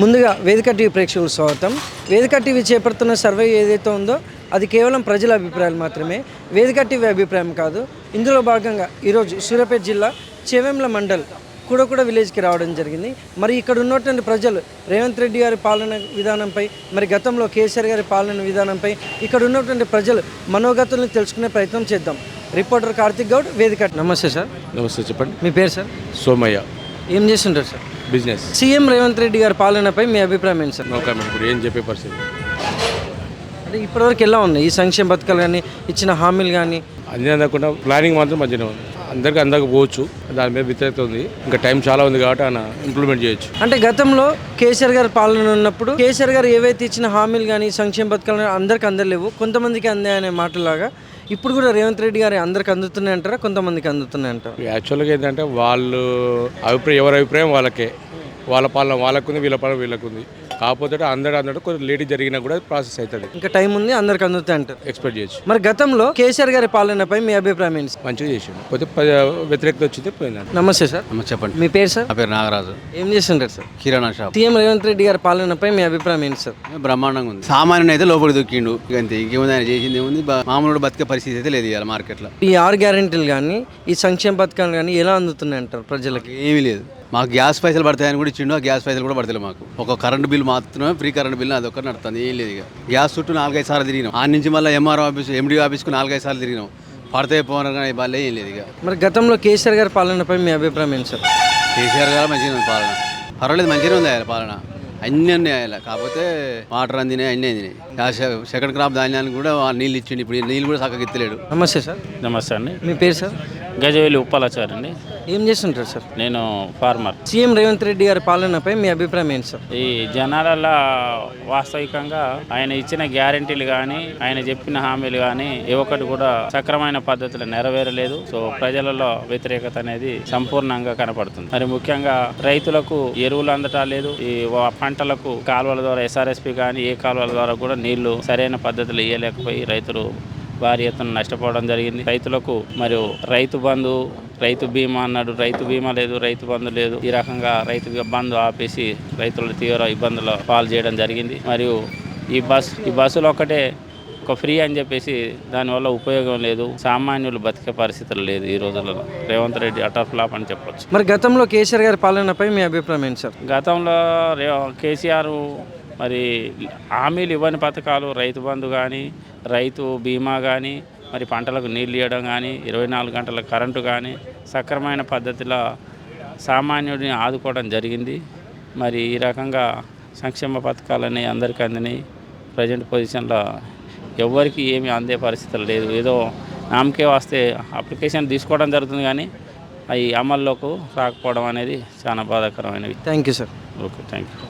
ముందుగా వేదిక టీవీ ప్రేక్షకులకు స్వాగతం. వేదిక టీవీ చేపడుతున్న సర్వే ఏదైతే ఉందో అది కేవలం ప్రజల అభిప్రాయాలు మాత్రమే. వేదిక టీవీ అభిప్రాయం కాదు. ఇందులో భాగంగా ఈరోజు సూర్యాపేట జిల్లా చెవెంల మండల్ కూడకూడ విలేజ్కి రావడం జరిగింది. మరి ఇక్కడ ఉన్నటువంటి ప్రజలు రేవంత్ రెడ్డి గారి పాలన విధానంపై, మరి గతంలో కేసీఆర్ గారి పాలన విధానంపై ఇక్కడ ఉన్నటువంటి ప్రజలు మనోగతుల్ని తెలుసుకునే ప్రయత్నం చేద్దాం. రిపోర్టర్ కార్తిక్ గౌడ్, వేదిక. నమస్తే సార్. నమస్తే, చెప్పండి. మీ పేరు సార్? సోమయ్య. ఏం చేస్తుంటారు sir? Business. CM Revanth Reddy గారి పాలనపై మీ అభిప్రాయం ఏంటి సార్? No comment. ఇప్పుడు ఏం చెప్పే పరిస్థితి అంటే ఇప్పటివరకు ఎలా ఉన్నాయి ఈ సంక్షేమ పథకాలు కానీ, ఇచ్చిన హామీలు కానీ? అన్నీ అందకుండా ప్లానింగ్ మాత్రం మంచిగా ఉంది. అందరికీ అందకపోవచ్చు, దాని మీద వ్యతిరేకత ఉంది. ఇంకా టైం చాలా ఉంది కాబట్టి ఆయన ఇంప్లిమెంట్ చేయొచ్చు. అంటే గతంలో కేసీఆర్ గారి పాలన ఉన్నప్పుడు కేసీఆర్ గారు ఏవైతే ఇచ్చిన హామీలు కానీ, సంక్షేమ పథకాలు అందరికి అందలేవు, కొంతమందికి అందాయనే మాటలాగా ఇప్పుడు కూడా రేవంత్ రెడ్డి గారు అందరికి అందుతున్నాయి అంటారా, కొంతమందికి అందుతున్నాయి అంటారా? యాక్చువల్గా ఏంటంటే వాళ్ళు ఎవరి అభిప్రాయం వాళ్ళకే. వాళ్ళ పాలన వాళ్ళకుంది, వీళ్ళ పాలన వీళ్ళకుంది. కాకపోతే అందరూ కొంచెం లేట్ జరిగినా కూడా ప్రాసెస్ అవుతుంది. ఇంకా టైం ఉంది, అందరికి అందుతాయి అంటారు. ఎక్స్పెక్ట్ చేయొచ్చు. మరి గతంలో కేసీఆర్ గారి పాలనపై మీ అభిప్రాయం ఏంటి? మంచిగా చేసాడు, పోతే వ్యతిరేకత వచ్చింది పోయిందండి. నమస్తే సార్. చెప్పండి. మీ పేరు సార్? నా పేరు నాగరాజు. ఏం చేస్తుంటారు సార్? కిరాణా షాప్. సీఎం రేవంత్ రెడ్డి గారి పాలనపై మీ అభిప్రాయం ఏంటి సార్? బ్రహ్మాండంగా ఉంది. సామాన్యుని అయితే లోపలికి దొక్కిండు, అంతే. ఇంకేముంది, ఆయన చేసింది ఏముంది? మామూలు బతికే పరిస్థితి అయితే లేదు ఇవాళ మార్కెట్లో. ఈ 6 గ్యారెంటీలు కానీ, ఈ సంక్షేమ పథకాలు కానీ ఎలా అందుతున్నాయి అంటారు ప్రజలకి? ఏమీ లేదు. మాకు గ్యాస్ పైసలు పడతాయని కూడా ఇచ్చిండు, ఆ గ్యాస్ పైసలు కూడా పడతాయి మాకు. ఒక కరెంట్ బిల్ మాత్రమే, ఫ్రీ కరెంట్ బిల్ అది ఒక్కటి నడుతుంది, ఏం లేదు. ఇక గ్యాస్ చుట్టూ 4-5 సార్లు తిరిగినాం. ఆ నుంచి మళ్ళీ ఎంఆర్ఓ ఆఫీస్, ఎండి ఆఫీస్కు 4-5 సార్లు తిరిగినాం. పడతాయి పోయినా కానీ వాళ్ళే ఏం లేదు. ఇక మరి గతంలో కేసీఆర్ గారి పాలనపై మీ అభిప్రాయం ఏంటి సార్? కేసీఆర్ గారు మంచిగా ఉంది పాలన, పర్వాలేదు, మంచిగానే ఉంది ఆయన పాలన. అన్నీ ఆయన, కాకపోతే వాటర్ అందినాయి, అన్నీ అందినాయి. సెకండ్ క్రాప్ ధాన్యానికి కూడా నీళ్ళు ఇచ్చిండు, ఇప్పుడు నీళ్ళు కూడా చక్కగా ఎత్తలేడు. నమస్తే సార్. నమస్తే అండి. మీ పేరు సార్? గజవేలి ఉప్పాలాచారి అండి. ఏం చేస్తుంటారు సార్? నేను ఫార్మర్. సీఎం రేవంత్ రెడ్డి గారి పాలనపై మీ అభిప్రాయం ఏంటి సార్? ఈ జనాలలో వాస్తవికంగా ఆయన ఇచ్చిన గ్యారెంటీలు కానీ, ఆయన చెప్పిన హామీలు కానీ ఏ ఒక్కటి కూడా సక్రమైన పద్ధతిలో నెరవేరలేదు. సో ప్రజలలో వ్యతిరేకత అనేది సంపూర్ణంగా కనపడుతుంది. మరి ముఖ్యంగా రైతులకు ఎరువులు అందటం లేదు. ఈ పంటలకు కాలువల ద్వారా ఎస్ఆర్ఎస్పి కానీ ఏ కాలువల ద్వారా కూడా నీళ్లు సరైన పద్ధతిలో ఇవ్వలేకపోయి రైతులు భారీ ఎత్తున నష్టపోవడం జరిగింది. రైతులకు మరియు రైతు బంధు, రైతు బీమా అన్నాడు, రైతు బీమా లేదు, రైతు బంధు లేదు. ఈ రకంగా రైతు బంధు ఆపేసి రైతులు తీవ్ర ఇబ్బందులు పాలు చేయడం జరిగింది. మరియు ఈ బస్సులు ఒక్కటే ఒక ఫ్రీ అని చెప్పేసి దానివల్ల ఉపయోగం లేదు. సామాన్యులు బతికే పరిస్థితులు లేదు ఈ రోజులలో. రేవంత్ రెడ్డి అటర్ ఫ్లాప్ అని చెప్పొచ్చు. మరి గతంలో కేసీఆర్ గారి పాలనపై మీ అభిప్రాయం ఏంటి సార్? గతంలో కేసీఆర్ మరి హామీలు ఇవ్వని పథకాలు, రైతు బంధు కానీ, రైతు బీమా కానీ, మరి పంటలకు నీళ్ళు ఇవ్వడం కానీ, 24 గంటల కరెంటు కానీ సక్రమైన పద్ధతిలో సామాన్యుడిని ఆదుకోవడం జరిగింది. మరి ఈ రకంగా సంక్షేమ పథకాలని అందరికీ అందినాయి. ప్రజెంట్ పొజిషన్లో ఎవరికి ఏమీ అందే పరిస్థితులు లేదు. ఏదో నామకే వస్తే అప్లికేషన్ తీసుకోవడం జరుగుతుంది కానీ అవి అమల్లోకి రాకపోవడం అనేది చాలా బాధాకరమైనవి. Thank you sir. Okay, thank you.